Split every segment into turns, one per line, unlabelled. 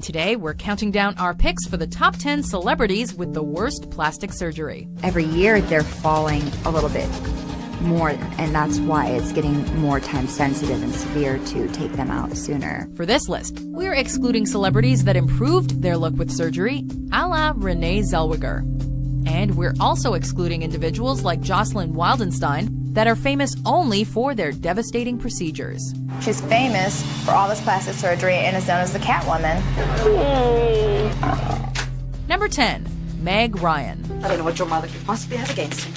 And today, we're counting down our picks for the top 10 celebrities with the worst plastic surgery.
Every year, they're falling a little bit more, and that's why it's getting more time sensitive and severe to take them out sooner.
For this list, we're excluding celebrities that improved their look with surgery, a la Renee Zellweger. And we're also excluding individuals like Jocelyn Wildenstein that are famous only for their devastating procedures.
She's famous for all this plastic surgery and is known as the Catwoman.
Number 10, Meg Ryan.
I don't know what your mother could possibly have against him.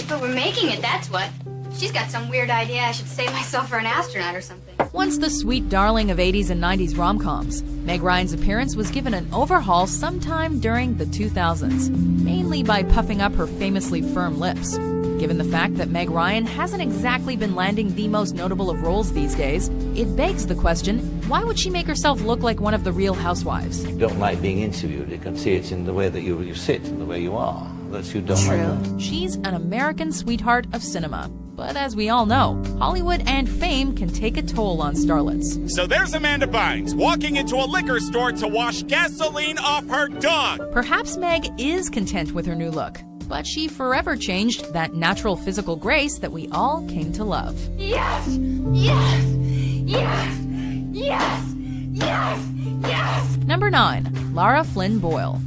But we're making it, that's what. She's got some weird idea I should save myself for an astronaut or something.
Once the sweet darling of 80s and 90s rom-coms, Meg Ryan's appearance was given an overhaul sometime during the 2000s, mainly by puffing up her famously firm lips. Given the fact that Meg Ryan hasn't exactly been landing the most notable of roles these days, it begs the question, why would she make herself look like one of the Real Housewives?
You don't like being interviewed. You can see it in the way that you sit and the way you are. That you don't like that.
She's an American sweetheart of cinema. But as we all know, Hollywood and fame can take a toll on starlets.
So there's Amanda Bynes walking into a liquor store to wash gasoline off her dog.
Perhaps Meg is content with her new look, but she forever changed that natural physical grace that we all came to love.
Yes! Yes! Yes! Yes! Yes! Yes!
Number 9, Lara Flynn Boyle.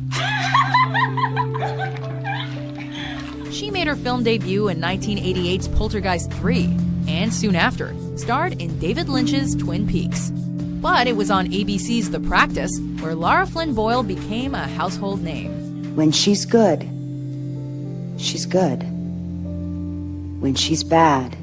She made her film debut in 1988's Poltergeist 3, and soon after, starred in David Lynch's Twin Peaks. But it was on ABC's The Practice where Lara Flynn Boyle became a household name.
When she's good, she's good. When she's bad,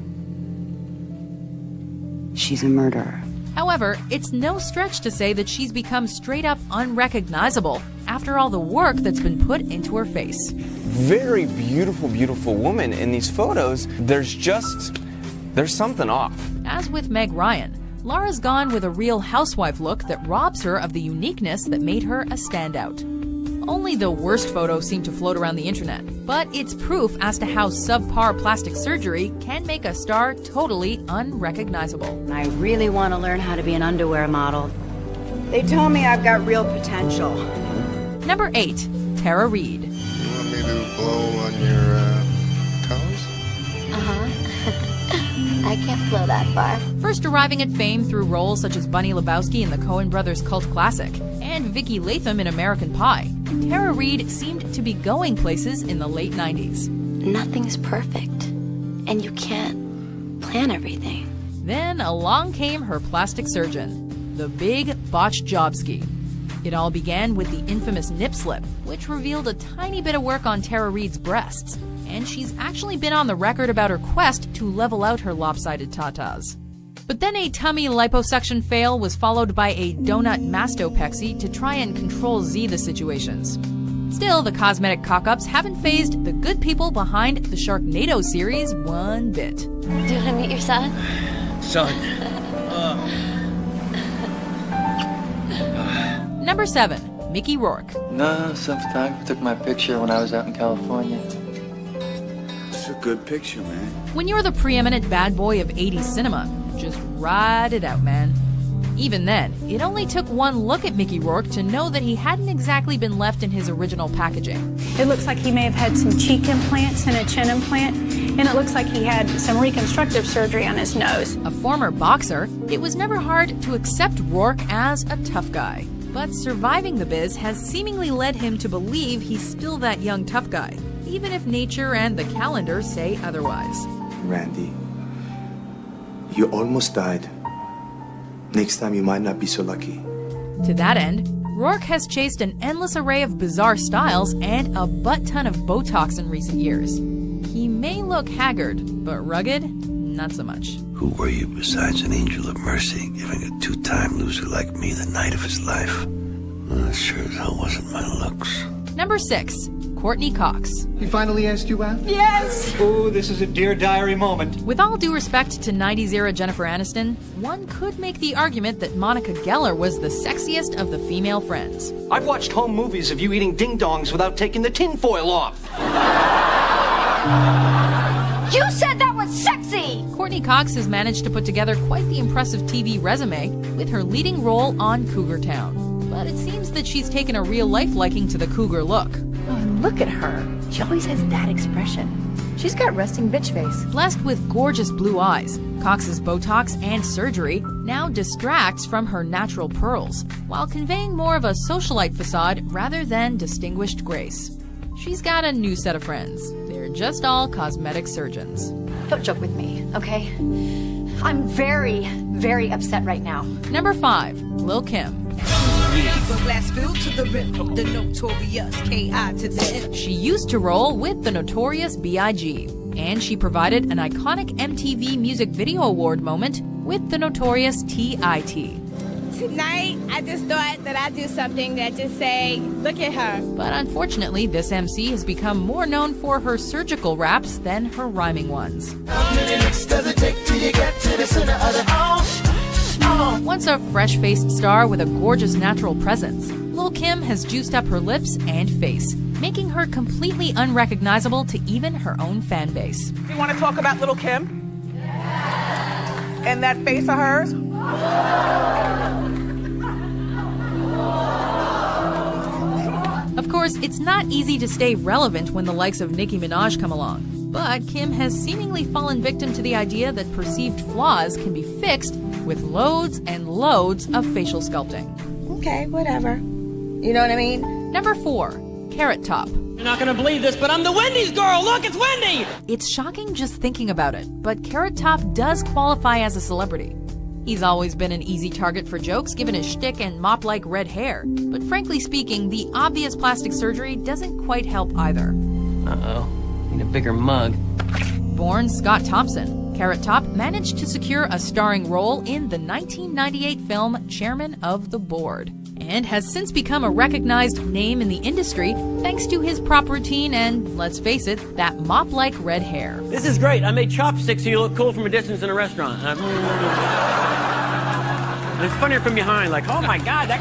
she's a murderer.
However, it's no stretch to say that she's become straight-up unrecognizable after all the work that's been put into her face.
Very beautiful, beautiful woman in these photos. There's something off.
As with Meg Ryan, Lara's gone with a Real Housewife look that robs her of the uniqueness that made her a standout. Only the worst photos seem to float around the internet, but it's proof as to how subpar plastic surgery can make a star totally unrecognizable.
I really want to learn how to be an underwear model.
They told me I've got real potential.
Number 8, Tara Reid.
You want me to blow on your toes?
I can't blow that far.
First arriving at fame through roles such as Bunny Lebowski in the Coen Brothers cult classic, and Vicki Latham in American Pie, Tara Reid seemed to be going places in the late 90s.
Nothing's perfect, and you can't plan everything.
Then along came her plastic surgeon, the big botched jobski. It all began with the infamous nip slip, which revealed a tiny bit of work on Tara Reid's breasts, and she's actually been on the record about her quest to level out her lopsided tatas. But then a tummy liposuction fail was followed by a donut mastopexy to try and control Z the situations. Still, the cosmetic cock-ups haven't fazed the good people behind the Sharknado series one bit.
Do you want to meet your son?
Son.
Number 7, Mickey Rourke.
No, some photographer took my picture when I was out in California.
It's a good picture, man.
When you're the preeminent bad boy of 80s cinema, just ride it out, man. Even then, it only took one look at Mickey Rourke to know that he hadn't exactly been left in his original packaging.
It looks like he may have had some cheek implants and a chin implant, and it looks like he had some reconstructive surgery on his nose.
A former boxer, it was never hard to accept Rourke as a tough guy. But surviving the biz has seemingly led him to believe he's still that young tough guy, even if nature and the calendar say otherwise.
Randy, you almost died. Next time you might not be so lucky.
To that end, Rourke has chased an endless array of bizarre styles and a butt-ton of Botox in recent years. He may look haggard, but rugged, not so much.
Who were you besides an angel of mercy, giving a two-time loser like me the night of his life? Well, sure as hell wasn't my looks.
Number 6, Courtney Cox.
He finally asked you out?
Yes!
Oh, this is a Dear Diary moment.
With all due respect to 90s-era Jennifer Aniston, one could make the argument that Monica Geller was the sexiest of the female friends.
I've watched home movies of you eating ding-dongs without taking the tinfoil off.
You said that was sexy!
Courtney Cox has managed to put together quite the impressive TV resume with her leading role on Cougar Town. but it seems that she's taken a real-life liking to the cougar look.
Oh, and look at her. She always has that expression. She's got resting bitch face.
Blessed with gorgeous blue eyes, Cox's Botox and surgery now distracts from her natural pearls, while conveying more of a socialite facade rather than distinguished grace. She's got a new set of friends. They're just all cosmetic surgeons.
Don't joke with me, okay? I'm very, very upset right now.
Number 5, Lil' Kim. She used to roll with the Notorious B.I.G., and she provided an iconic MTV Music Video Award moment with the Notorious T.I.T.
Tonight, I just thought that I'd do something that just say, look at her.
But unfortunately, this MC has become more known for her surgical raps than her rhyming ones. Once a fresh-faced star with a gorgeous natural presence, Lil' Kim has juiced up her lips and face, making her completely unrecognizable to even her own fan base.
You want to talk about Lil' Kim? And that face of hers?
Of course, it's not easy to stay relevant when the likes of Nicki Minaj come along. But Kim has seemingly fallen victim to the idea that perceived flaws can be fixed with loads and loads of facial sculpting.
Okay, whatever. You know what I mean?
Number 4, Carrot Top.
You're not gonna believe this, but I'm the Wendy's girl! Look, it's Wendy!
It's shocking just thinking about it, but Carrot Top does qualify as a celebrity. He's always been an easy target for jokes given his shtick and mop-like red hair. But frankly speaking, the obvious plastic surgery doesn't quite help either.
Uh-oh. Need a bigger mug.
Born Scott Thompson, Carrot Top managed to secure a starring role in the 1998 film Chairman of the Board, and has since become a recognized name in the industry thanks to his prop routine and, let's face it, that mop-like red hair.
This is great. I made chopsticks so you look cool from a distance in a restaurant. It's funnier from behind, like, oh my God, that...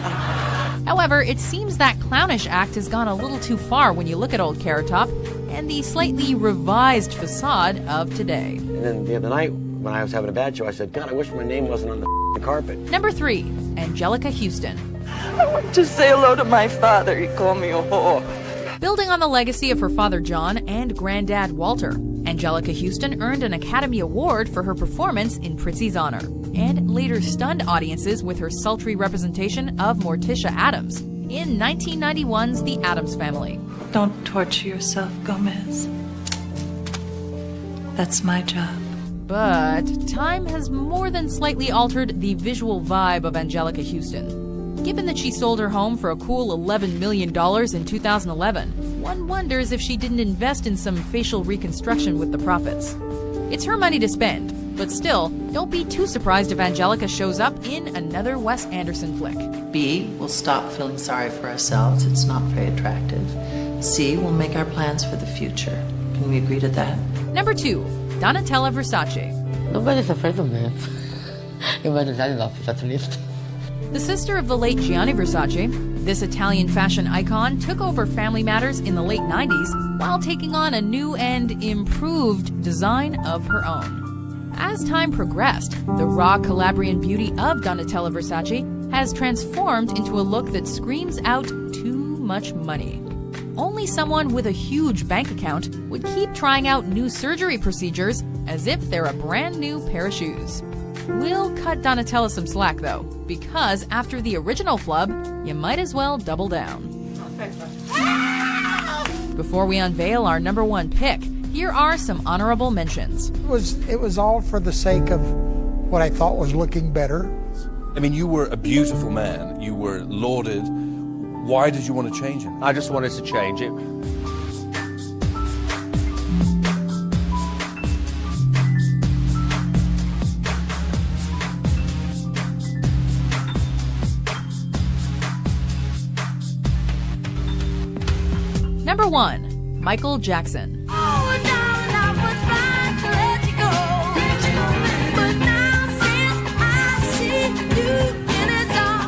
However, it seems that clownish act has gone a little too far when you look at old Carrot Top and the slightly revised facade of today.
And then the other night, when I was having a bad show, I said, God, I wish my name wasn't on the carpet.
Number 3, Angelica Houston.
I went to say hello to my father. He called me a whore.
Building on the legacy of her father John and granddad Walter, Angelica Houston earned an Academy Award for her performance in Prizzi's honor, and later stunned audiences with her sultry representation of Morticia Addams in 1991's The Addams Family.
Don't torture yourself, Gomez. That's my job.
But time has more than slightly altered the visual vibe of Angelica Houston. Given that she sold her home for a cool $11 million in 2011, one wonders if she didn't invest in some facial reconstruction with the profits. It's her money to spend, but still, don't be too surprised if Angelica shows up in another Wes Anderson flick.
B, we'll stop feeling sorry for ourselves. It's not very attractive. C, we'll make our plans for the future. Can we agree to that?
Number 2, Donatella Versace.
Nobody's afraid of me. Nobody's at least.
The sister of the late Gianni Versace, this Italian fashion icon took over family matters in the late 90s while taking on a new and improved design of her own. As time progressed, the raw Calabrian beauty of Donatella Versace has transformed into a look that screams out too much money. Only someone with a huge bank account would keep trying out new surgery procedures as if they're a brand new pair of shoes. We'll cut Donatella some slack, though, because after the original flub, you might as well double down. Before we unveil our number 1 pick, here are some honorable mentions.
It was all for the sake of what I thought was looking better.
I mean, you were a beautiful man. You were lauded. Why did you want to change it?
I just wanted to change it.
Number 1, Michael Jackson.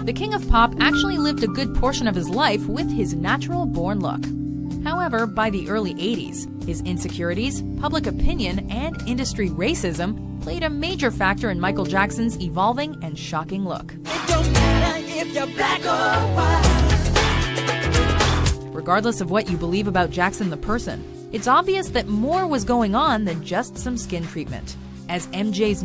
The king of pop actually lived a good portion of his life with his natural-born look. However, by the early 80s, his insecurities, public opinion, and industry racism played a major factor in Michael Jackson's evolving and shocking look.
It don't matter if you're black or white.
Regardless of what you believe about Jackson the person, it's obvious that more was going on than just some skin treatment. As MJ's